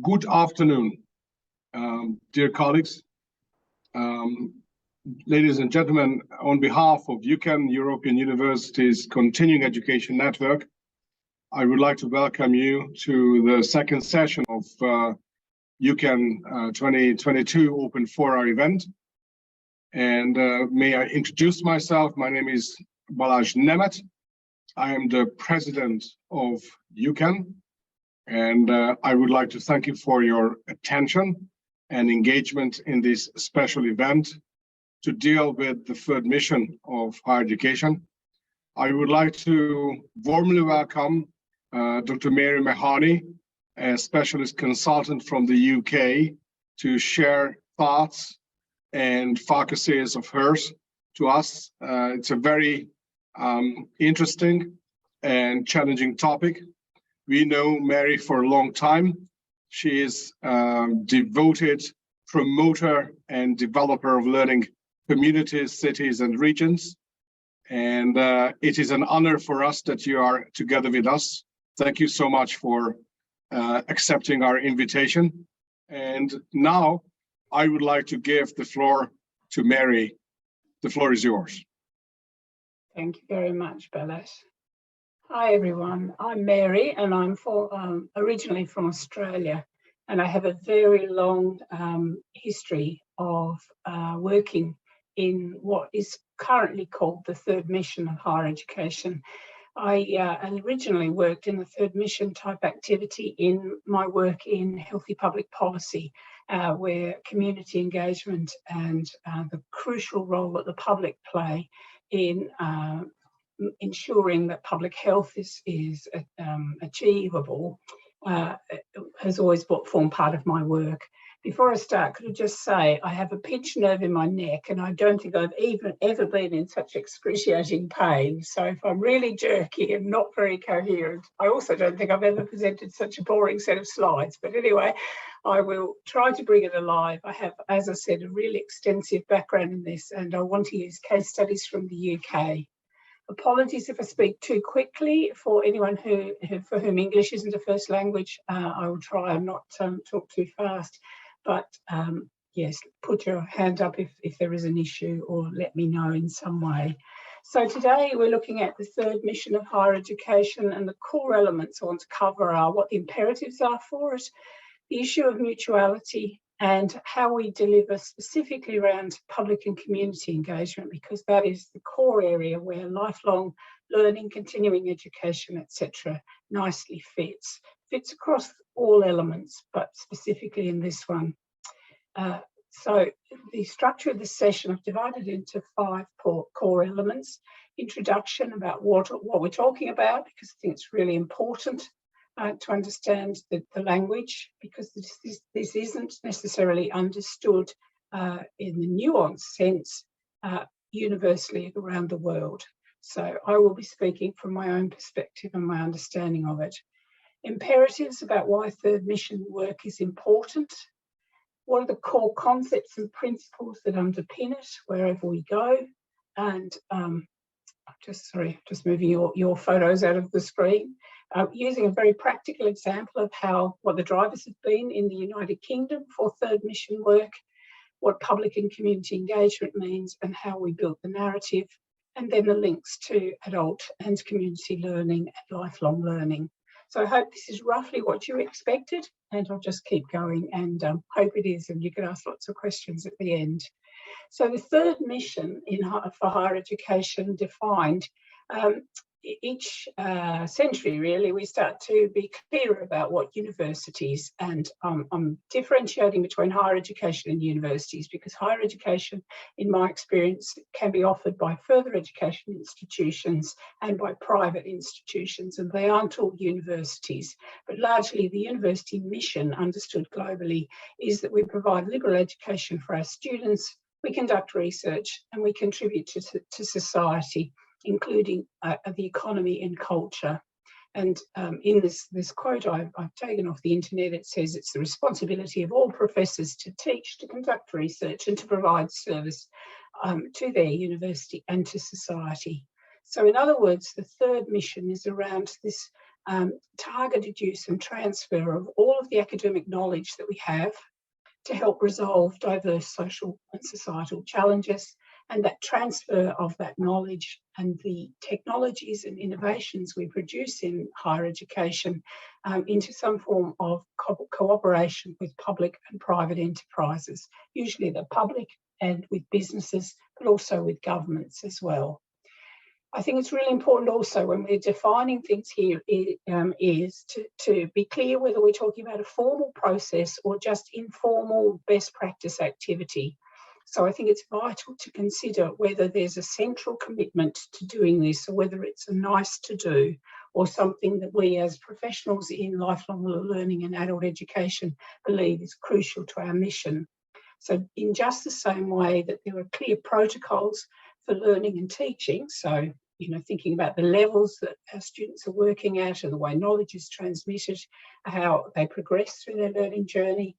Good afternoon, dear colleagues, ladies and gentlemen. On behalf of UCAN, European University's Continuing Education Network, I would like to welcome you to the second session of UCAN 2022 Open Fora event. And may I introduce myself? My name is Balázs Nemet. I am the president of UCAN. And I would like to thank you for your attention and engagement in this special event to deal with the third mission of higher education. I would like to warmly welcome Dr. Mary MAHONEY, a specialist consultant from the UK, to share thoughts and focuses of hers to us. It's a very interesting and challenging topic. We know Mary for a long time. She is a devoted promoter and developer of learning communities, cities, and regions. And it is an honor for us that you are together with us. Thank you so much for accepting our invitation. And now I would like to give the floor to Mary. The floor is yours. Thank you very much, Balázs. Hi everyone, I'm Mary and I'm originally from Australia, and I have a very long history of working in what is currently called the third mission of higher education. I originally worked in the third mission type activity in my work in healthy public policy, where community engagement and the crucial role that the public play in ensuring that public health is achievable has always formed part of my work. Before I start, could I just say I have a pinched nerve in my neck, and I don't think I've ever been in such excruciating pain. So if I'm really jerky and not very coherent, I also don't think I've ever presented such a boring set of slides. But anyway, I will try to bring it alive. I have, as I said, a really extensive background in this, and I want to use case studies from the UK. Apologies if I speak too quickly. For anyone for whom English isn't a first language, I will try and not talk too fast. But yes, put your hand up if there is an issue, or let me know in some way. So today we're looking at the third mission of higher education, and the core elements I want to cover are what the imperatives are for it, the issue of mutuality, and how we deliver specifically around public and community engagement, because that is the core area where lifelong learning, continuing education, etc. nicely fits across all elements, but specifically in this one. So the structure of this session I've divided into 5 core elements. Introduction about what we're talking about, because I think it's really important to understand the language, because this isn't necessarily understood in the nuanced sense universally around the world. So I will be speaking from my own perspective and my understanding of it. Imperatives about why third mission work is important. What are the core concepts and principles that underpin it wherever we go? And just moving your photos out of the screen. Using a very practical example of what the drivers have been in the United Kingdom for third mission work, what public and community engagement means, and how we built the narrative, and then the links to adult and community learning and lifelong learning. So I hope this is roughly what you expected, and I'll just keep going and hope it is, and you can ask lots of questions at the end. So the third mission for higher education defined, each century really we start to be clearer about what universities, and I'm differentiating between higher education and universities, because higher education in my experience can be offered by further education institutions and by private institutions, and they aren't all universities. But largely the university mission, understood globally, is that we provide liberal education for our students, we conduct research, and we contribute to society, including the economy and culture. And in this quote I've taken off the internet, it says it's the responsibility of all professors to teach, to conduct research, and to provide service to their university and to society. So in other words, the third mission is around this targeted use and transfer of all of the academic knowledge that we have to help resolve diverse social and societal challenges, and that transfer of that knowledge and the technologies and innovations we produce in higher education into some form of cooperation with public and private enterprises, usually the public and with businesses, but also with governments as well. I think it's really important also when we're defining things here is to be clear whether we're talking about a formal process or just informal best practice activity. So I think it's vital to consider whether there's a central commitment to doing this or whether it's a nice to do or something that we as professionals in lifelong learning and adult education believe is crucial to our mission. So in just the same way that there are clear protocols for learning and teaching, so thinking about the levels that our students are working at and the way knowledge is transmitted, how they progress through their learning journey,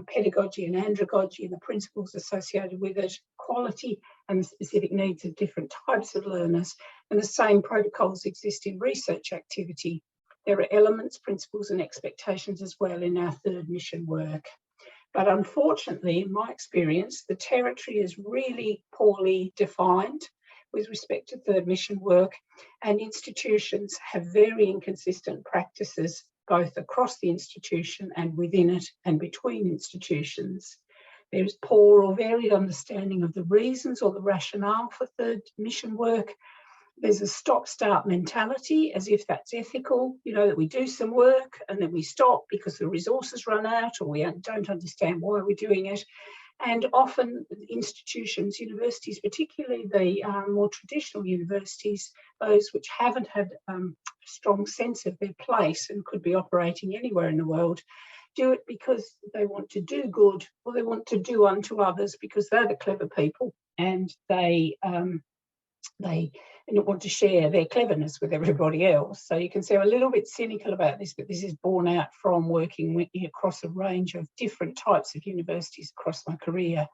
pedagogy and andragogy and the principles associated with it, quality and the specific needs of different types of learners, and the same protocols exist in research activity. There are elements, principles and expectations as well in our third mission work. But unfortunately, in my experience, the territory is really poorly defined with respect to third mission work, and institutions have very inconsistent practices both across the institution and within it and between institutions. There is poor or varied understanding of the reasons or the rationale for third mission work. There's a stop-start mentality, as if that's ethical, that we do some work and then we stop because the resources run out or we don't understand why we're doing it. And often institutions, universities, particularly the more traditional universities, those which haven't had a strong sense of their place and could be operating anywhere in the world, do it because they want to do good or they want to do unto others because they're the clever people and they want to share their cleverness with everybody else. So you can see I'm a little bit cynical about this, but this is borne out from working across a range of different types of universities across my career.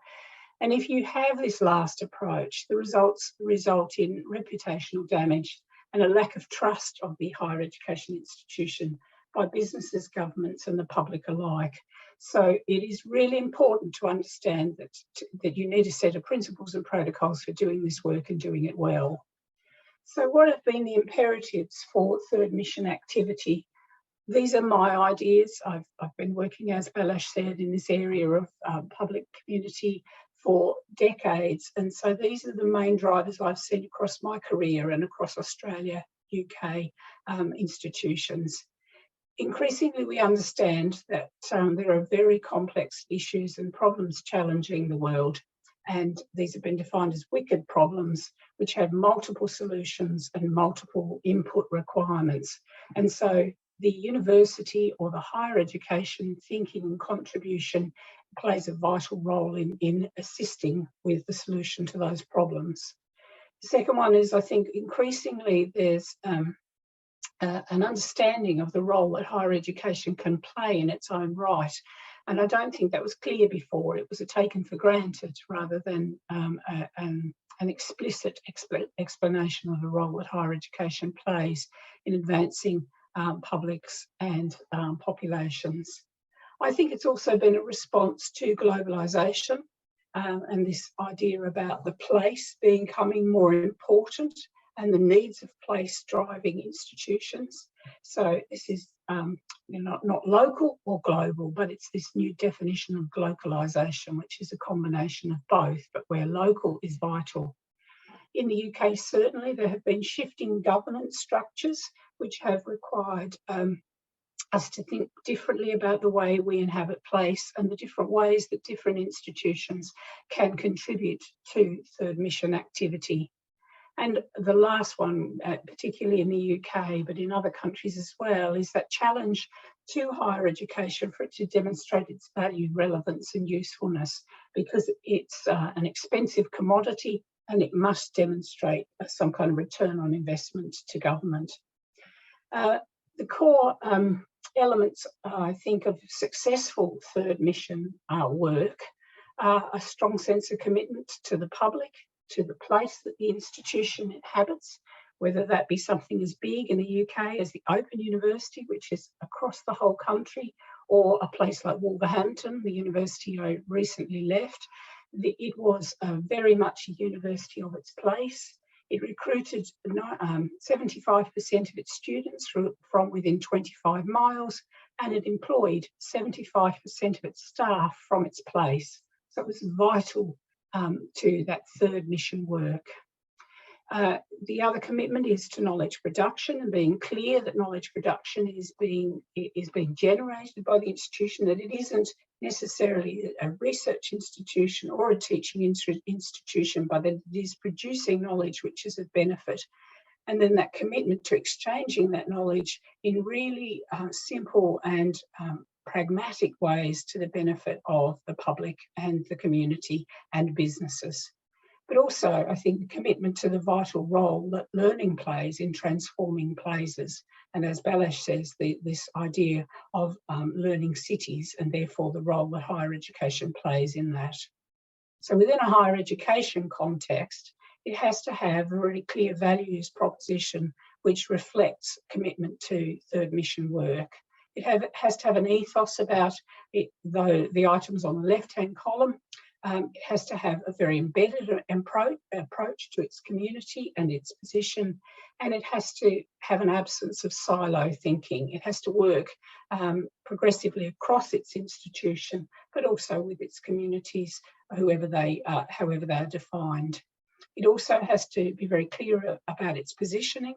And if you have this last approach, the results result in reputational damage and a lack of trust of the higher education institution by businesses, governments and the public alike. So it is really important to understand that you need a set of principles and protocols for doing this work and doing it well. So what have been the imperatives for third mission activity? These are my ideas. I've been working, as Balash said, in this area of public community for decades. And so these are the main drivers I've seen across my career and across Australia, UK institutions. Increasingly, we understand that there are very complex issues and problems challenging the world, and these have been defined as wicked problems which have multiple solutions and multiple input requirements. And so the university or the higher education thinking and contribution plays a vital role in assisting with the solution to those problems. The second one is, I think, increasingly there's an understanding of the role that higher education can play in its own right. And I don't think that was clear before. It was a taken for granted rather than an explicit explanation of the role that higher education plays in advancing publics and populations. I think it's also been a response to globalisation and this idea about the place becoming more important and the needs of place driving institutions. So this is not local or global, but it's this new definition of globalisation, which is a combination of both, but where local is vital. In the UK, certainly, there have been shifting governance structures which have required us to think differently about the way we inhabit place and the different ways that different institutions can contribute to third mission activity. And the last one, particularly in the UK, but in other countries as well, is that challenge to higher education for it to demonstrate its value, relevance and usefulness, because it's an expensive commodity and it must demonstrate some kind of return on investment to government. The core elements, I think, of successful third mission work are a strong sense of commitment to the public, to the place that the institution inhabits, whether that be something as big in the UK as the Open University, which is across the whole country, or a place like Wolverhampton, the university I recently left. It was very much a university of its place. It recruited 75% of its students from within 25 miles, and it employed 75% of its staff from its place. So it was vital to that third mission work. The other commitment is to knowledge production and being clear that knowledge production is being generated by the institution, that it isn't necessarily a research institution or a teaching institution, but that it is producing knowledge which is of benefit. And then that commitment to exchanging that knowledge in really simple and pragmatic ways to the benefit of the public and the community and businesses. But also, I think, the commitment to the vital role that learning plays in transforming places. And as Balazs says, this idea of learning cities, and therefore the role that higher education plays in that. So within a higher education context, it has to have a really clear values proposition which reflects commitment to third mission work. It has to have an ethos about it, though the items on the left-hand column. It has to have a very embedded approach to its community and its position, and it has to have an absence of silo thinking. It has to work progressively across its institution, but also with its communities, however they are defined. It also has to be very clear about its positioning,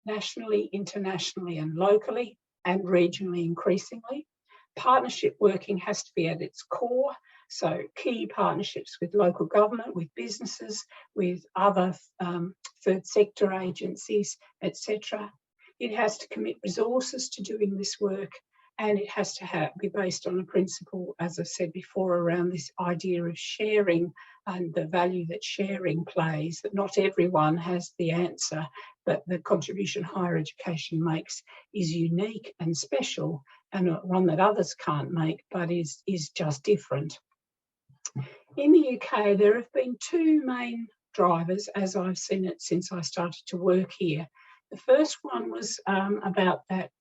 nationally, internationally, and locally, and regionally increasingly. Partnership working has to be at its core. So key partnerships with local government, with businesses, with other third sector agencies, etc. It has to commit resources to doing this work, and it has to be based on a principle, as I said before, around this idea of sharing and the value that sharing plays, that not everyone has the answer, but the contribution higher education makes is unique and special, and one that others can't make, but is just different. In the UK, there have been two main drivers, as I've seen it since I started to work here. The first one was about that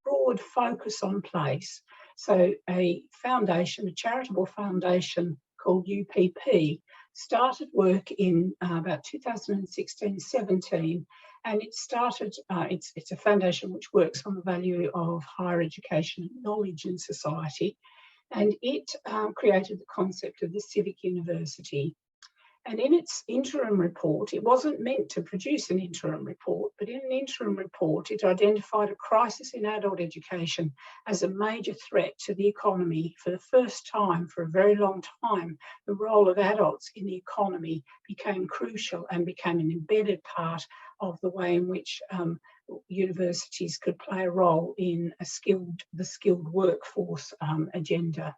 broad focus on place. So a foundation, a charitable foundation called UPP, started work in about 2016-17, and it started, it's a foundation which works on the value of higher education and knowledge in society. And it created the concept of the civic university. And in its interim report, it wasn't meant to produce an interim report, but in an interim report, it identified a crisis in adult education as a major threat to the economy. For the first time, for a very long time, the role of adults in the economy became crucial and became an embedded part of the way in which universities could play a role in the skilled workforce agenda.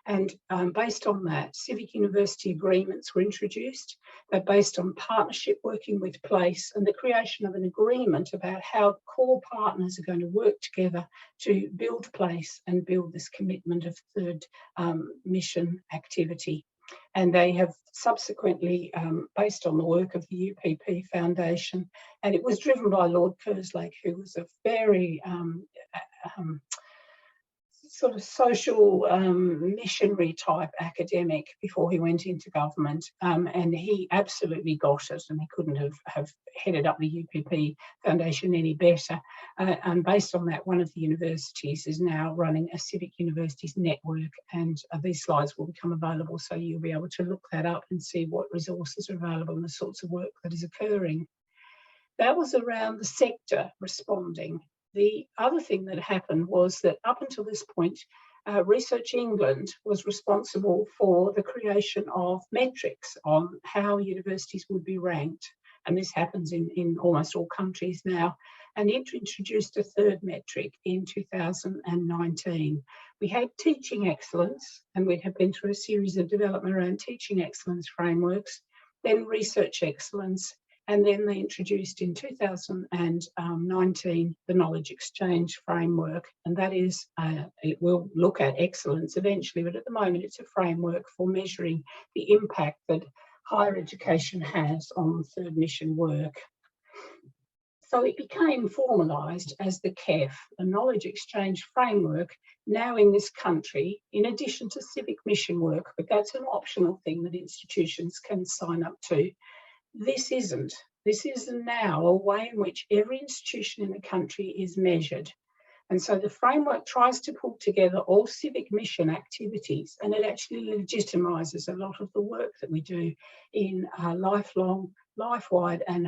And based on that, civic university agreements were introduced. They're based on partnership working with place and the creation of an agreement about how core partners are going to work together to build place and build this commitment of third mission activity. And they have subsequently, based on the work of the UPP Foundation, and it was driven by Lord Kerslake, who was a very sort of social missionary type academic before he went into government, and he absolutely got it, and he couldn't have headed up the UPP Foundation any better. And based on that, one of the universities is now running a Civic Universities network, and these slides will become available, so you'll be able to look that up and see what resources are available and the sorts of work that is occurring. That was around the sector responding. The other thing that happened was that up until this point, Research England was responsible for the creation of metrics on how universities would be ranked. And this happens in almost all countries now. And it introduced a third metric in 2019. We had teaching excellence, and we have been through a series of development around teaching excellence frameworks, then research excellence, and then they introduced in 2019 the knowledge exchange framework, and that is, it will look at excellence eventually, but at the moment it's a framework for measuring the impact that higher education has on third mission work. So it became formalised as the KEF, a knowledge exchange framework, now in this country, in addition to civic mission work, but that's an optional thing that institutions can sign up to. This isn't. This is now a way in which every institution in the country is measured. And so the framework tries to pull together all civic mission activities, and it actually legitimises a lot of the work that we do in lifelong, life-wide and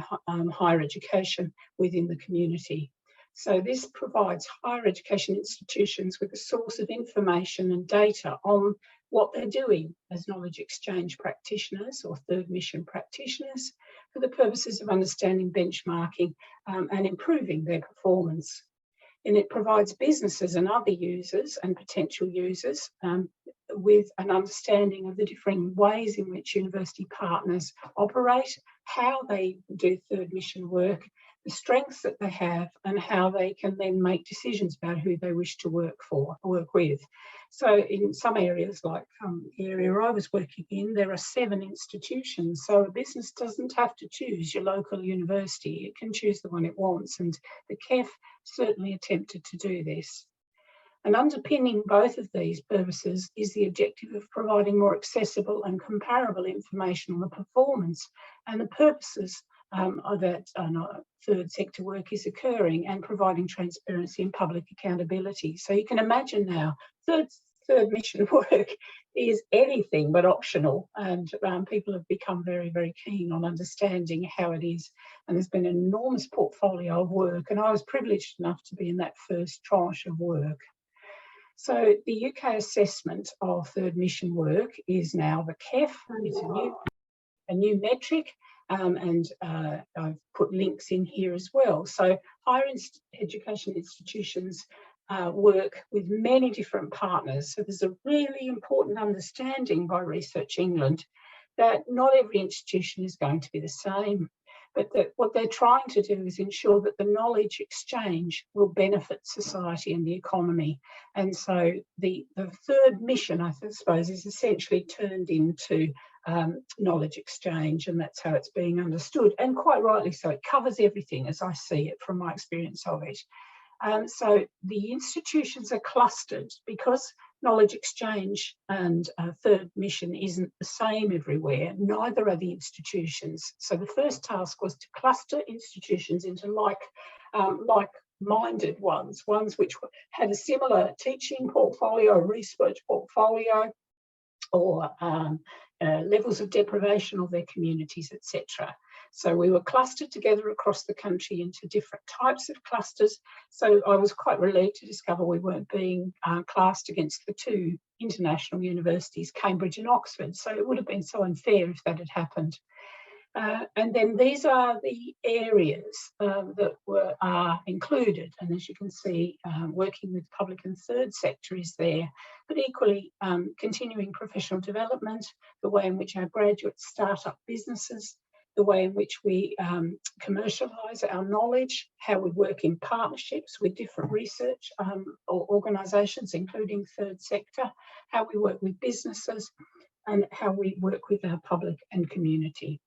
higher education within the community. So this provides higher education institutions with a source of information and data on what they're doing as knowledge exchange practitioners or third mission practitioners for the purposes of understanding, benchmarking and improving their performance. And it provides businesses and other users and potential users with an understanding of the different ways in which university partners operate, how they do third mission work, the strengths that they have, and how they can then make decisions about who they wish to work with. So in some areas, like the area I was working in, there are 7 institutions. So a business doesn't have to choose your local university. It can choose the one it wants. And the KEF certainly attempted to do this. And underpinning both of these purposes is the objective of providing more accessible and comparable information on the performance and the purposes that third sector work is occurring, and providing transparency and public accountability. So you can imagine now, third mission work is anything but optional, and people have become very, very keen on understanding how it is. And there's been an enormous portfolio of work, and I was privileged enough to be in that first tranche of work. So the UK assessment of third mission work is now the KEF. It's a new metric, and I've put links in here as well. So higher education institutions work with many different partners. So there's a really important understanding by Research England that not every institution is going to be the same, but that what they're trying to do is ensure that the knowledge exchange will benefit society and the economy. And so the third mission, I suppose, is essentially turned into knowledge exchange, and that's how it's being understood. And quite rightly so, it covers everything as I see it from my experience of it. So the institutions are clustered because knowledge exchange and third mission isn't the same everywhere. Neither are the institutions. So the first task was to cluster institutions into like-minded ones which had a similar teaching portfolio, research portfolio, or levels of deprivation of their communities, etc. So we were clustered together across the country into different types of clusters. So I was quite relieved to discover we weren't being classed against the 2 international universities, Cambridge and Oxford. So it would have been so unfair if that had happened. And then these are the areas that are included. And as you can see, working with public and third sector is there, but equally continuing professional development, the way in which our graduates start up businesses, the way in which we commercialise our knowledge, how we work in partnerships with different research or organisations, including third sector, how we work with businesses, and how we work with our public and community.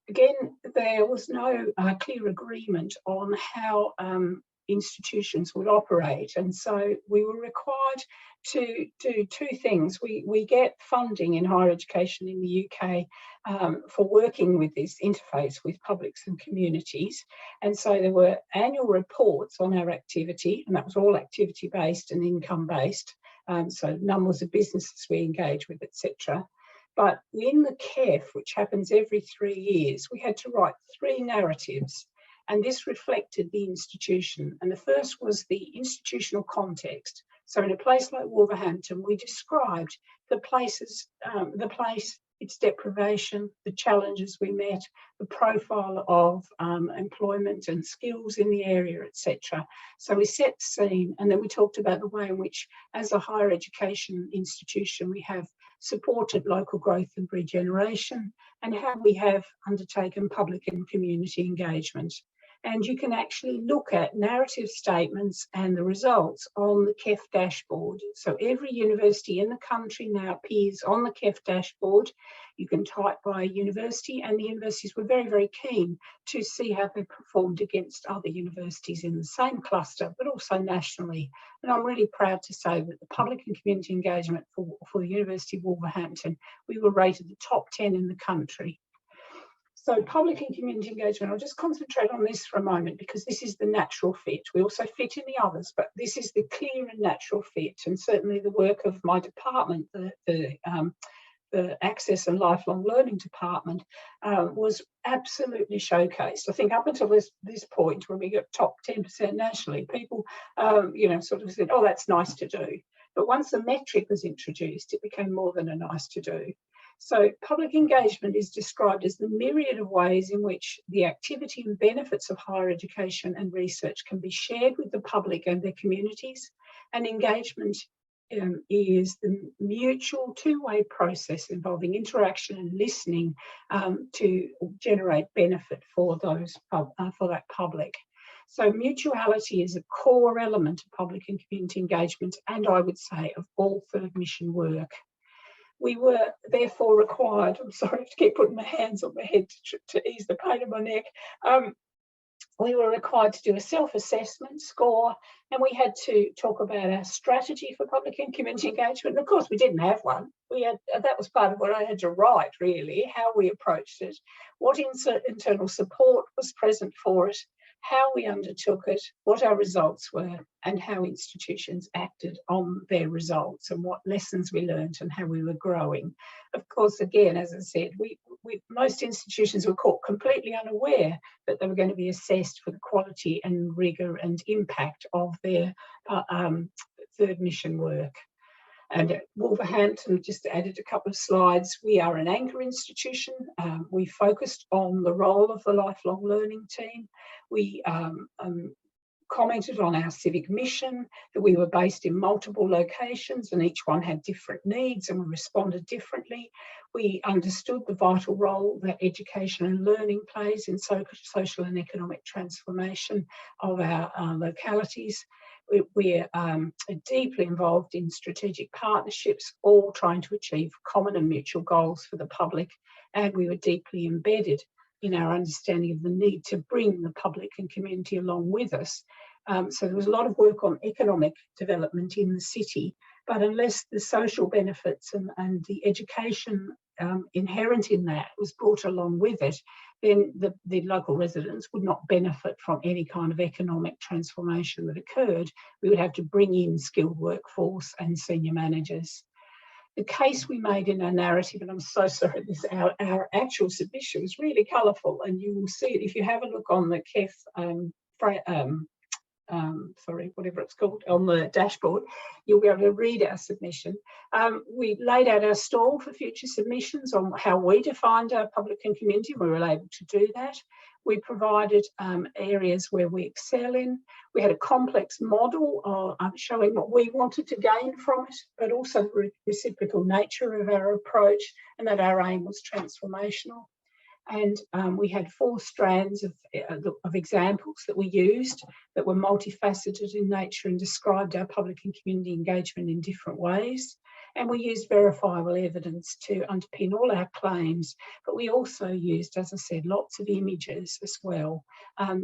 Again, there was no clear agreement on how institutions would operate, and so we were required to do 2 things. We get funding in higher education in the UK for working with this interface with publics and communities, and so there were annual reports on our activity, and that was all activity based and income based, so numbers of businesses we engage with, etc. But in the KEF, which happens every 3 years, we had to write 3 narratives, and this reflected the institution. And the first was the institutional context. So in a place like Wolverhampton, we described the place, its deprivation, the challenges we met, the profile of employment and skills in the area, etc. So we set the scene, and then we talked about the way in which, as a higher education institution, we have supported local growth and regeneration, and how we have undertaken public and community engagement. And you can actually look at narrative statements and the results on the KEF dashboard. So every university in the country now appears on the KEF dashboard. You can type by university, and the universities were very, very keen to see how they performed against other universities in the same cluster, but also nationally. And I'm really proud to say that the public and community engagement for the University of Wolverhampton, we were rated the top 10 in the country. So public and community engagement, I'll just concentrate on this for a moment because this is the natural fit. We also fit in the others, but this is the clear and natural fit. And certainly the work of my department, the Access and Lifelong Learning Department, was absolutely showcased. I think up until this point, when we got top 10% nationally, people, sort of said, oh, that's nice to do. But once the metric was introduced, it became more than a nice to do. So public engagement is described as the myriad of ways in which the activity and benefits of higher education and research can be shared with the public and their communities. And engagement is the mutual two-way process involving interaction and listening to generate benefit for that public. So mutuality is a core element of public and community engagement, and I would say of all third mission work. We were therefore required, I'm sorry to keep putting my hands on my head to ease the pain in my neck, we were required to do a self-assessment score, and we had to talk about our strategy for public and community engagement. And of course, we didn't have one. That was part of what I had to write, really, how we approached it, what internal support was present for it, how we undertook it, what our results were, and how institutions acted on their results and what lessons we learned and how we were growing. Of course, again, as I said, most institutions were caught completely unaware that they were going to be assessed for the quality and rigour and impact of their third mission work. And at Wolverhampton, just added a couple of slides, we are an anchor institution. We focused on the role of the lifelong learning team. We commented on our civic mission, that we were based in multiple locations and each one had different needs and we responded differently. We understood the vital role that education and learning plays in social and economic transformation of our localities. We're deeply involved in strategic partnerships, all trying to achieve common and mutual goals for the public, and we were deeply embedded in our understanding of the need to bring the public and community along with us. So there was a lot of work on economic development in the city, but unless the social benefits and the education inherent in that was brought along with it, then the local residents would not benefit from any kind of economic transformation that occurred. We would have to bring in skilled workforce and senior managers. The case we made in our narrative, and I'm so sorry, our actual submission was really colourful, and you will see it if you have a look on the KEF, whatever it's called, on the dashboard, you'll be able to read our submission. We laid out our stall for future submissions on how we defined our public and community. We were able to do that. We provided areas where we excel in. We had a complex model showing what we wanted to gain from it, but also the reciprocal nature of our approach and that our aim was transformational. And we had 4 strands of examples that we used that were multifaceted in nature and described our public and community engagement in different ways. And we used verifiable evidence to underpin all our claims, but we also used, as I said, lots of images as well,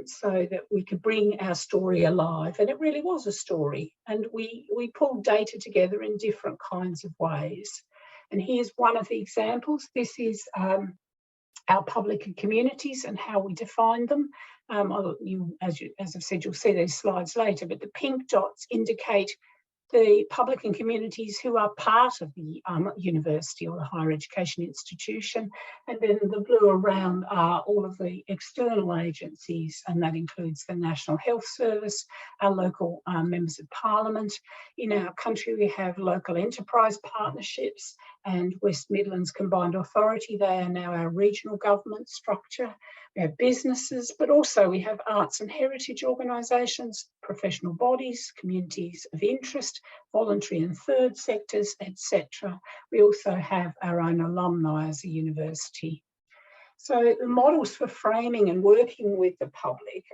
so that we could bring our story alive. And it really was a story. And we pulled data together in different kinds of ways. And here's one of the examples. This is our public and communities and how we define them. As I've said, you'll see those slides later, but the pink dots indicate the public and communities who are part of the university or the higher education institution, and then the blue around are all of the external agencies, and that includes the National Health Service, our local members of parliament. In our country we have local enterprise partnerships and West Midlands Combined Authority. They are now our regional government structure. We have businesses, but also we have arts and heritage organisations, professional bodies, communities of interest, voluntary and third sectors, etc. We also have our own alumni as a university. So the models for framing and working with the public,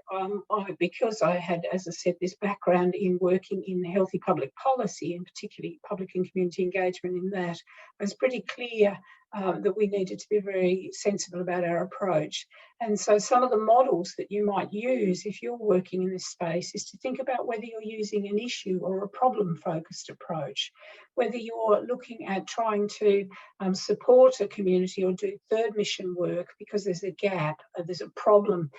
because I had, as I said, this background in working in healthy public policy, and particularly public and community engagement in that, I was pretty clear that we needed to be very sensible about our approach. And so some of the models that you might use if you're working in this space is to think about whether you're using an issue or a problem-focused approach, whether you're looking at trying to support a community or do third mission work because there's a gap, there's a problem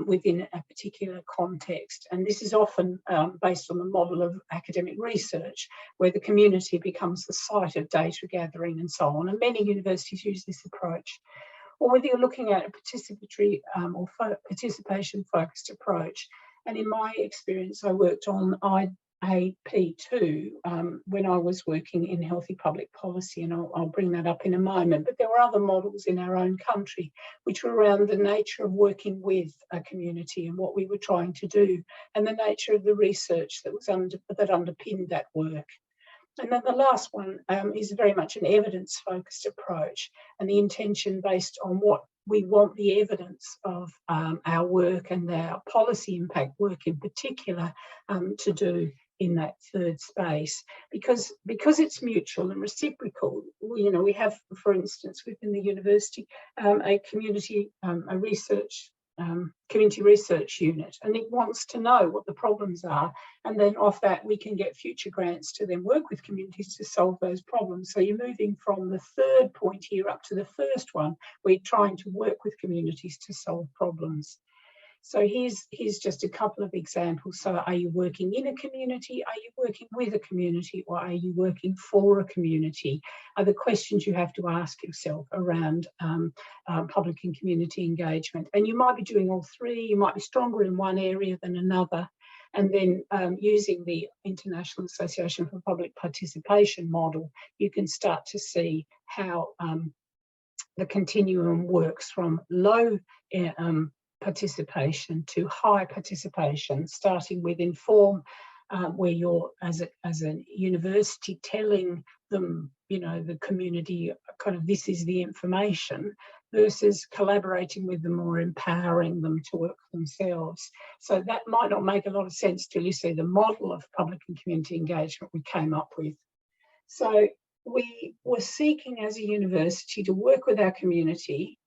within a particular context. And this is often based on the model of academic research, where the community becomes the site of data gathering and so on. And many universities use this approach. Or whether you're looking at a participatory or participation-focused approach. And in my experience, I worked on IAP2 when I was working in healthy public policy, and I'll bring that up in a moment. But there were other models in our own country which were around the nature of working with a community and what we were trying to do, and the nature of the research that was that underpinned that work. And then the last one is very much an evidence-focused approach, and the intention based on what we want the evidence of our work and our policy impact work in particular to do in that third space, because it's mutual and reciprocal. We have, for instance, within the university, a community, community research unit, and it wants to know what the problems are, and then off that we can get future grants to then work with communities to solve those problems. So you're moving from the third point here up to the first one. We're trying to work with communities to solve problems. So here's just a couple of examples. So are you working in a community? Are you working with a community? Or are you working for a community? Are the questions you have to ask yourself around public and community engagement. And you might be doing all three. You might be stronger in one area than another. And then using the International Association for Public Participation model, you can start to see how the continuum works from low participation to high participation, starting with inform, where you're as a university telling them, the community kind of this is the information, versus collaborating with them or empowering them to work themselves. So that might not make a lot of sense till you see the model of public and community engagement we came up with. So we were seeking as a university to work with our community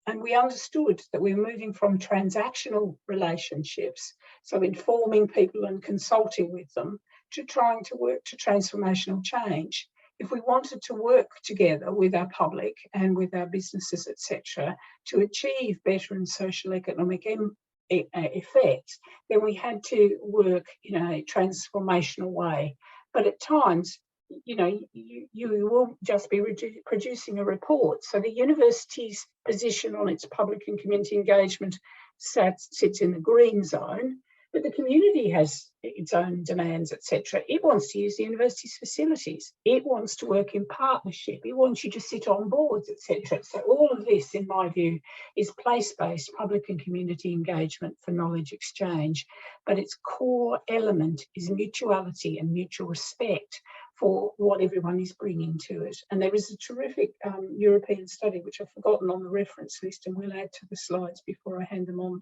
and we understood that we were moving from transactional relationships, so informing people and consulting with them, to trying to work to transformational change. If we wanted to work together with our public and with our businesses, etc., to achieve better and social economic effects, then we had to work in a transformational way. But at times, you will just be producing a report. So the university's position on its public and community engagement sits in the green zone, but the community has its own demands, etc. It wants to use the university's facilities. It wants to work in partnership. It wants you to sit on boards, etc. So all of this, in my view, is place-based public and community engagement for knowledge exchange, but its core element is mutuality and mutual respect for what everyone is bringing to it. And there is a terrific European study, which I've forgotten on the reference list, and we'll add to the slides before I hand them on.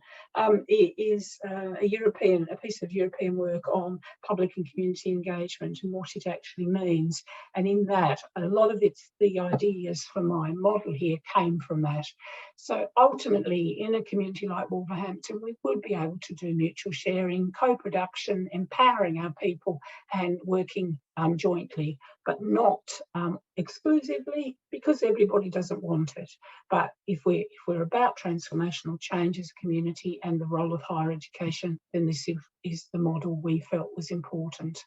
It is a piece of European work on public and community engagement and what it actually means. And in that, a lot of the ideas for my model here came from that. So ultimately, in a community like Wolverhampton, we would be able to do mutual sharing, co-production, empowering our people and working jointly, but not exclusively, because everybody doesn't want it. But if we're about transformational change as a community and the role of higher education, then this is the model we felt was important.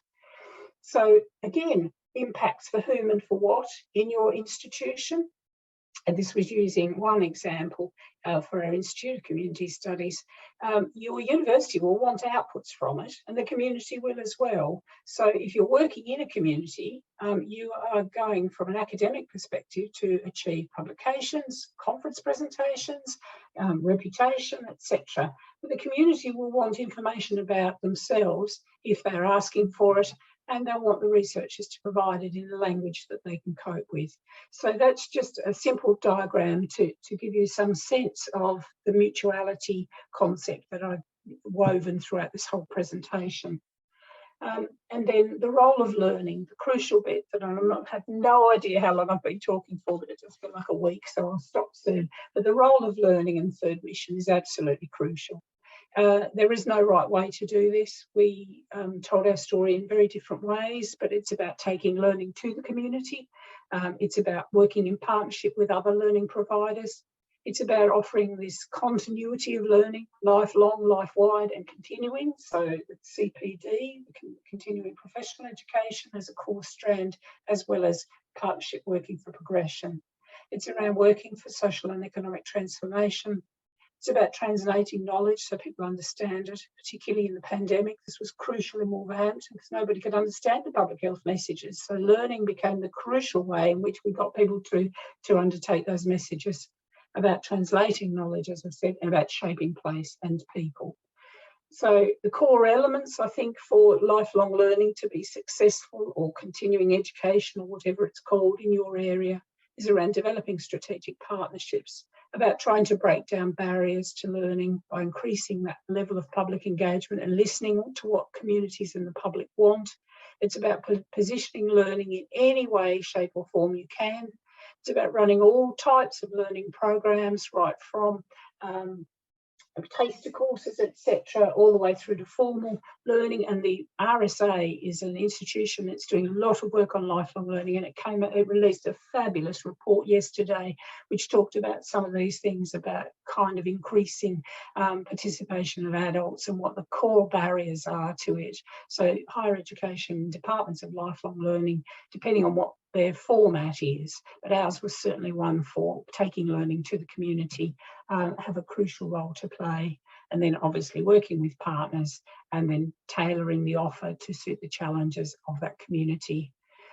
So again, impacts for whom and for what in your institution. And this was using one example for our Institute of Community Studies. Your university will want outputs from it, and the community will as well. So if you're working in a community, you are going from an academic perspective to achieve publications, conference presentations, reputation, etc. But the community will want information about themselves if they're asking for it, and they want the researchers to provide it in a language that they can cope with. So that's just a simple diagram to give you some sense of the mutuality concept that I've woven throughout this whole presentation. And then the role of learning, the crucial bit that I have no idea how long I've been talking for, but it's been like a week, so I'll stop soon. But the role of learning in third mission is absolutely crucial. There is no right way to do this. We told our story in very different ways, but it's about taking learning to the community. It's about working in partnership with other learning providers. It's about offering this continuity of learning, lifelong, life-wide and continuing. So the CPD, continuing professional education, as a core strand, as well as partnership working for progression. It's around working for social and economic transformation. It's about translating knowledge so people understand it, particularly in the pandemic. This was crucial in Wolverhampton because nobody could understand the public health messages. So learning became the crucial way in which we got people to undertake those messages, about translating knowledge, as I said, and about shaping place and people. So the core elements, I think, for lifelong learning to be successful, or continuing education, or whatever it's called in your area, is around developing strategic partnerships, about trying to break down barriers to learning by increasing that level of public engagement and listening to what communities and the public want. It's about positioning learning in any way, shape or form you can. It's about running all types of learning programs, right from taster courses, etc., all the way through to formal learning. And the RSA is an institution that's doing a lot of work on lifelong learning, and it released a fabulous report yesterday which talked about some of these things, about kind of increasing participation of adults and what the core barriers are to it. So higher education departments of lifelong learning, depending on what their format is, but ours was certainly one for taking learning to the community, have a crucial role to play. And then obviously working with partners and then tailoring the offer to suit the challenges of that community.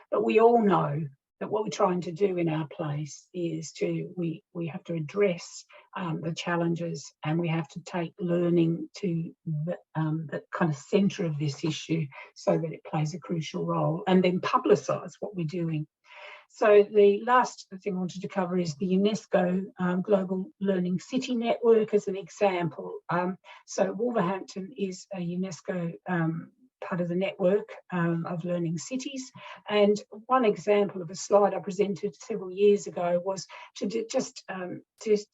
But we all know that what we're trying to do in our place is we have to address the challenges, and we have to take learning to the kind of centre of this issue so that it plays a crucial role, and then publicise what we're doing. So the last thing I wanted to cover is the UNESCO Global Learning City Network as an example. So Wolverhampton is a UNESCO part of the network of learning cities. And one example of a slide I presented several years ago was to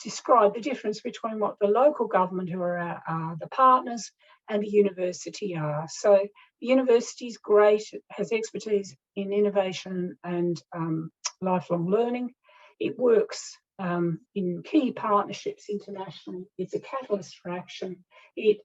describe the difference between what the local government, who are the partners, and the university are. So the university is great, it has expertise in innovation and lifelong learning. It works in key partnerships internationally. It's a catalyst for action. It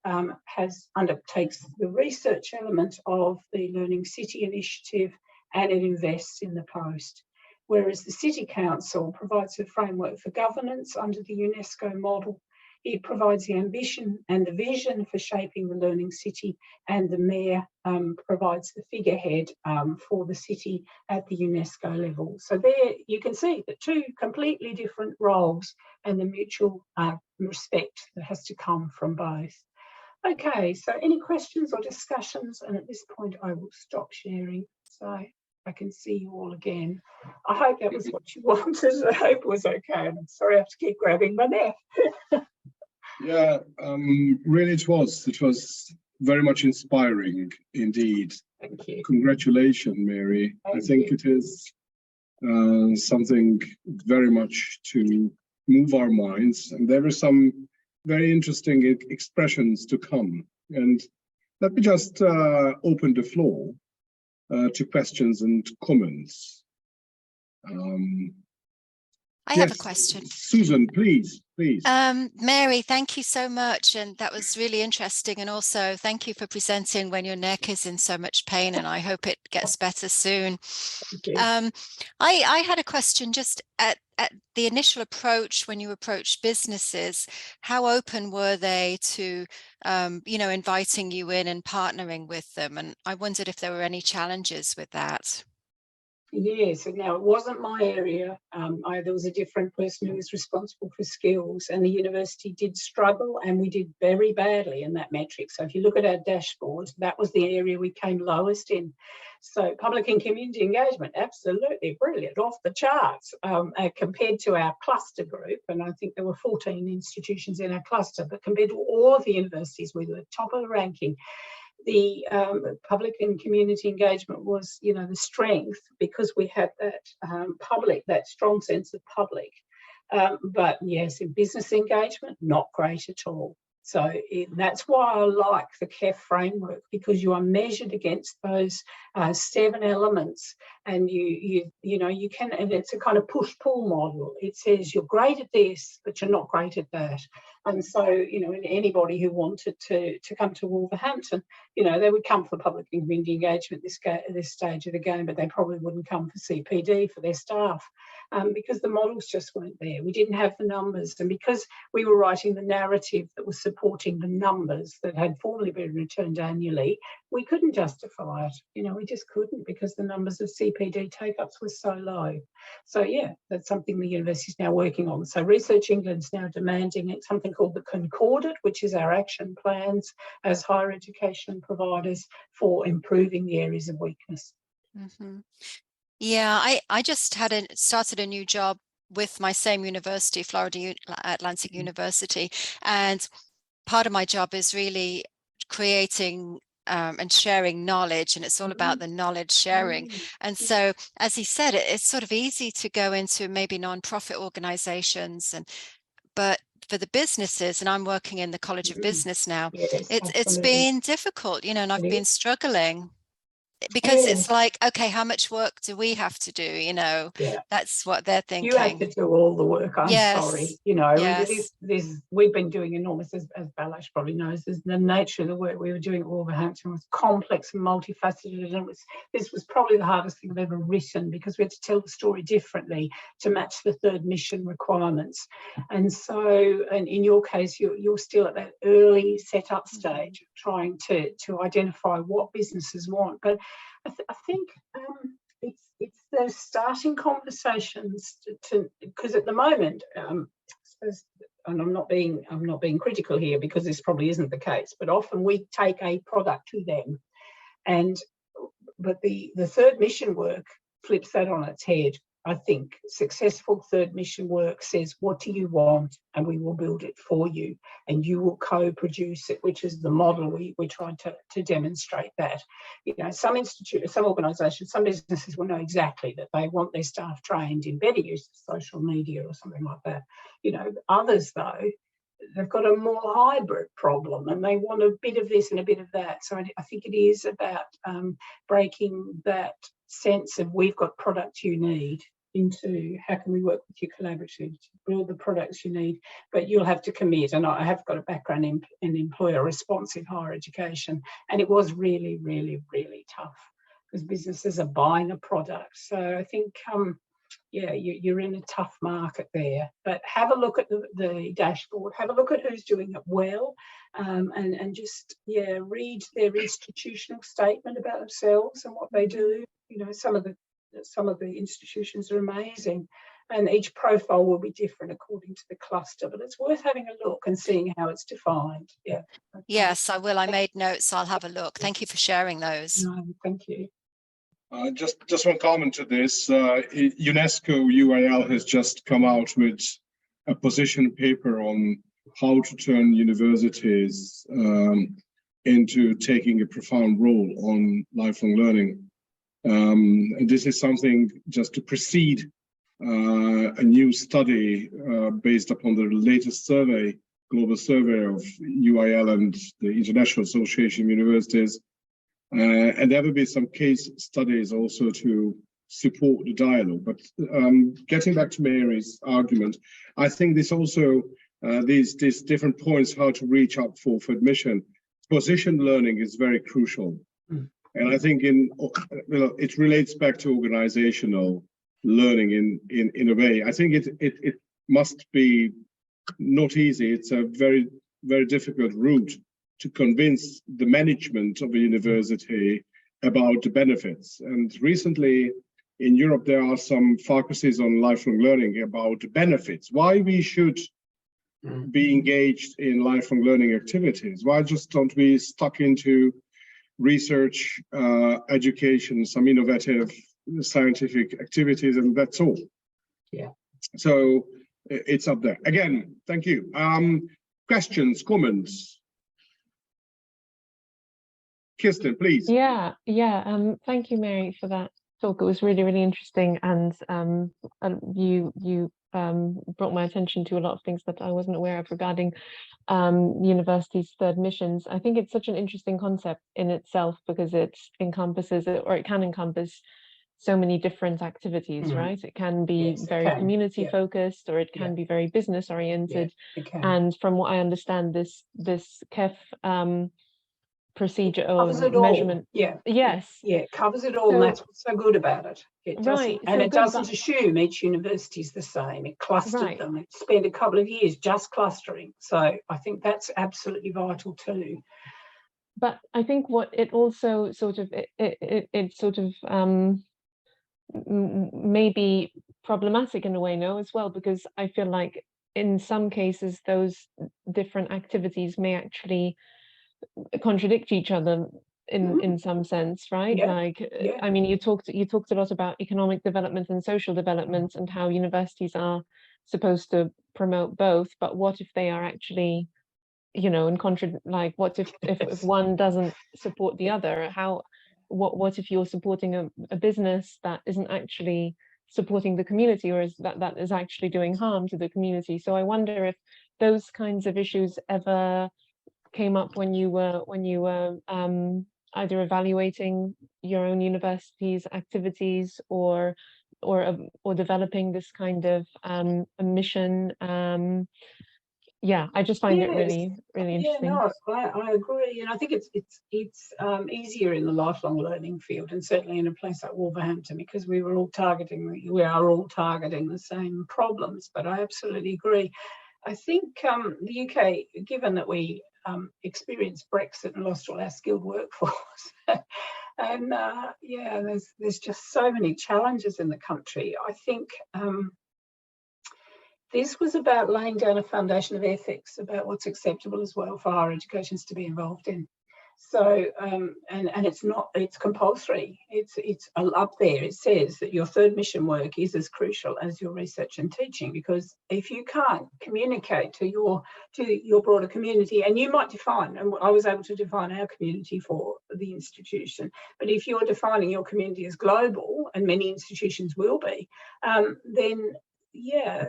undertakes the research element of the Learning City initiative, and it invests in the post. Whereas the City Council provides a framework for governance under the UNESCO model. It provides the ambition and the vision for shaping the learning city, and the mayor provides the figurehead for the city at the UNESCO level. So there you can see the two completely different roles and the mutual respect that has to come from both. Okay, so any questions or discussions? And at this point I will stop sharing so I can see you all again. I hope that was what you wanted. I hope it was okay. I'm sorry I have to keep grabbing my neck. Yeah, really it was. It was very much inspiring indeed. Thank you. Congratulations, Mary. I think it is something very much to move our minds, and there are some very interesting expressions to come. And let me just open the floor to questions and comments. I have a question. Susan, please. Mary, thank you so much. And that was really interesting. And also thank you for presenting when your neck is in so much pain, and I hope it gets better soon. I had a question just at the initial approach. When you approached businesses, how open were they to, inviting you in and partnering with them? And I wondered if there were any challenges with that. Yes, and now it wasn't my area. There was a different person who was responsible for skills, and the university did struggle, and we did very badly in that metric. So if you look at our dashboard, that was the area we came lowest in. So public and community engagement, absolutely brilliant, off the charts, compared to our cluster group. And I think there were 14 institutions in our cluster, but compared to all of the universities, we were top of the ranking. The public and community engagement was, you know, the strength, because we had that that strong sense of public. But yes, in business engagement, not great at all. So that's why I like the KEF framework, because you are measured against those 7 elements, and you know you can, and it's a kind of push-pull model. It says you're great at this, but you're not great at that. And so, you know, anybody who wanted to come to Wolverhampton, you know, they would come for public and community engagement this stage of the game, but they probably wouldn't come for CPD for their staff, because the models just weren't there. We didn't have the numbers, and because we were writing the narrative that was supporting the numbers that had formerly been returned annually, we couldn't justify it. You know, we just couldn't, because the numbers of CPD take-ups were so low. So yeah, that's something the university is now working on. So Research England's now demanding something called the Concordate, which is our action plans as higher education providers for improving the areas of weakness. Mm-hmm. Yeah, I just started a new job with my same university, Florida Atlantic University, and part of my job is really creating and sharing knowledge, and it's all about the knowledge sharing. And so, as he said, it's sort of easy to go into maybe non-profit organizations, but for the businesses, and I'm working in the College of Business now, yes, it's been difficult, you know, and I've been struggling, because Yeah. it's like, okay, how much work do we have to do? You know, that's what they're thinking. You have to do all the work. I'm sorry. You know, Yes. we've been doing enormous, as Balash probably knows, the nature of the work we were doing at Wolverhampton was complex and multifaceted, and this was probably the hardest thing I've ever written, because we had to tell the story differently to match the third mission requirements. And so, and in your case, you're still at that early setup stage, trying to identify what businesses want. But I think it's those starting conversations because at the moment, and I'm not being critical here, because this probably isn't the case, but often we take a product to them, but the third mission work flips that on its head. I think successful third mission work says, what do you want? And we will build it for you, and you will co-produce it, which is the model we're trying to demonstrate that. You know, some institutes, some organisations, some businesses will know exactly that they want their staff trained in better use of social media or something like that. You know, others though, they've got a more hybrid problem, and they want a bit of this and a bit of that. So I think it is about breaking that sense of we've got products you need into how can we work with you collaboratively to build the products you need, but you'll have to commit. And I have got a background in employer responsive higher education, and it was really, really, really tough because businesses are buying a product. So I think yeah, you're in a tough market there, but have a look at the dashboard, have a look at who's doing it well, and just, yeah, read their institutional statement about themselves and what they do. You know, some of the institutions are amazing, and each profile will be different according to the cluster, but it's worth having a look and seeing how it's defined. Yeah. Okay. Yes, I will. I made notes. I'll have a look. Thank you for sharing those. No, thank you. Just one comment to this. UNESCO ULL has just come out with a position paper on how to turn universities into taking a profound role on lifelong learning. And this is something just to precede a new study based upon the latest survey, global survey of UIL and the International Association of Universities. And there will be some case studies also to support the dialogue. But getting back to Mary's argument, I think this also, these different points, how to reach out for admission, position learning is very crucial. And I think it relates back to organizational learning in a way. I think it must be not easy. It's a very, very difficult route to convince the management of a university about the benefits. And recently, in Europe, there are some focuses on lifelong learning about benefits, why we should be engaged in lifelong learning activities. Why just don't we stuck into research, education, some innovative scientific activities, and that's all. Yeah. So it's up there. Again, thank you. Questions, comments? Kirsten, please. Yeah. Thank you, Mary, for that talk. It was really, really interesting, and you brought my attention to a lot of things that I wasn't aware of regarding universities' third missions. I think it's such an interesting concept in itself because it encompasses, or it can encompass, so many different activities, right? It can be very community focused, or it can be very business oriented. And from what I understand, this KEF procedure or measurement, it covers it all, and that's what's so good about it. It doesn't, and it doesn't assume each university is the same. It clustered them. It spent a couple of years just clustering. So I think that's absolutely vital too. But I think what it also sort of may be problematic in a way, no, as well, because I feel like in some cases those different activities may actually contradict each other in some sense, right? I mean, you talked a lot about economic development and social development and how universities are supposed to promote both, but what if they are actually, you know, like what if one doesn't support the other? What if you're supporting a business that isn't actually supporting the community, or is that is actually doing harm to the community? So I wonder if those kinds of issues ever came up when you were either evaluating your own university's activities or developing this kind of a mission. Yeah, I just find it really, really interesting. Yeah, no, I agree, and I think it's easier in the lifelong learning field, and certainly in a place like Wolverhampton, because we are all targeting the same problems. But I absolutely agree. I think the UK, given that we experienced Brexit and lost all our skilled workforce, and there's just so many challenges in the country. I think this was about laying down a foundation of ethics about what's acceptable as well for higher educations to be involved in. So, and it's compulsory. It's up there. It says that your third mission work is as crucial as your research and teaching, because if you can't communicate to your broader community, and you might define, and I was able to define our community for the institution, but if you're defining your community as global, and many institutions will be, then yeah,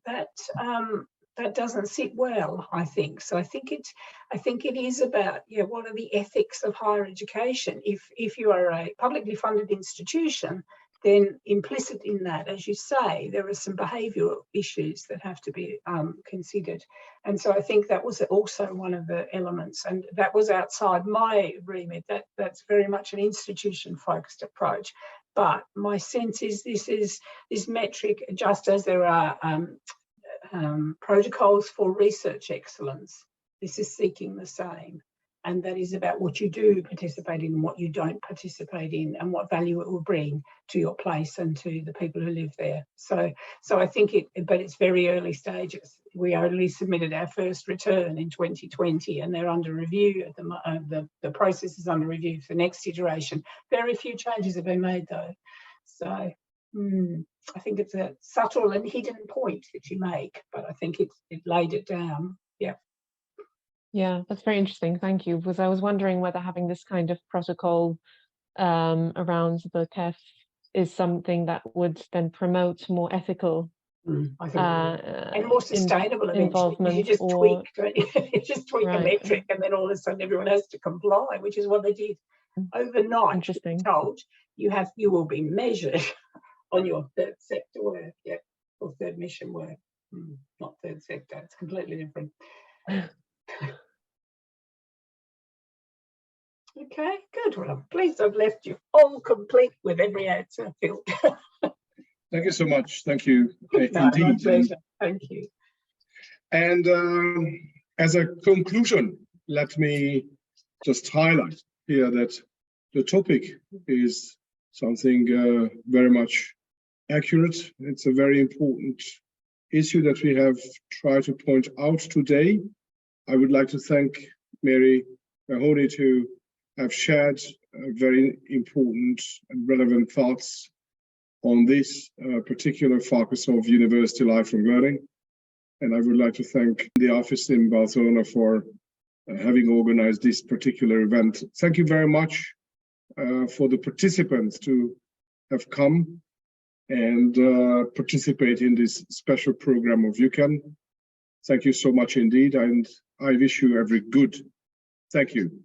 that doesn't sit well, I think. So I think it is about, what are the ethics of higher education? If you are a publicly funded institution, then implicit in that, as you say, there are some behavioural issues that have to be considered. And so I think that was also one of the elements, and that was outside my remit. That's very much an institution-focused approach. But my sense is this metric, just as there are protocols for research excellence, this is seeking the same, and that is about what you do participate in and what you don't participate in, and what value it will bring to your place and to the people who live there. So I think but it's very early stages. We only submitted our first return in 2020, and they're under review at the process is under review for next iteration. Very few changes have been made though, so I think it's a subtle and hidden point that you make, but I think it laid it down. Yeah, that's very interesting. Thank you. Because I was wondering whether having this kind of protocol around the KEF is something that would then promote more ethical I think and more sustainable involvement. You just tweak, don't you? You just tweak a metric, and then all of a sudden everyone has to comply, which is what they did overnight. Interesting. Told you will be measured on your third sector work, or third mission work, not third sector. It's completely different. Okay, good. Well, I'm pleased I've left you all complete with every answer, Phil. Thank you so much. Thank you. No, indeed. my pleasure. Thank you. And as a conclusion, let me just highlight here that the topic is something very much accurate. It's a very important issue that we have tried to point out today. I would like to thank Mary MAHONEY to have shared very important and relevant thoughts on this particular focus of university lifelong learning. And I would like to thank the office in Barcelona for having organized this particular event. Thank you very much for the participants to have come and participate in this special program of UCAN. Thank you so much indeed, and I wish you every good. Thank you.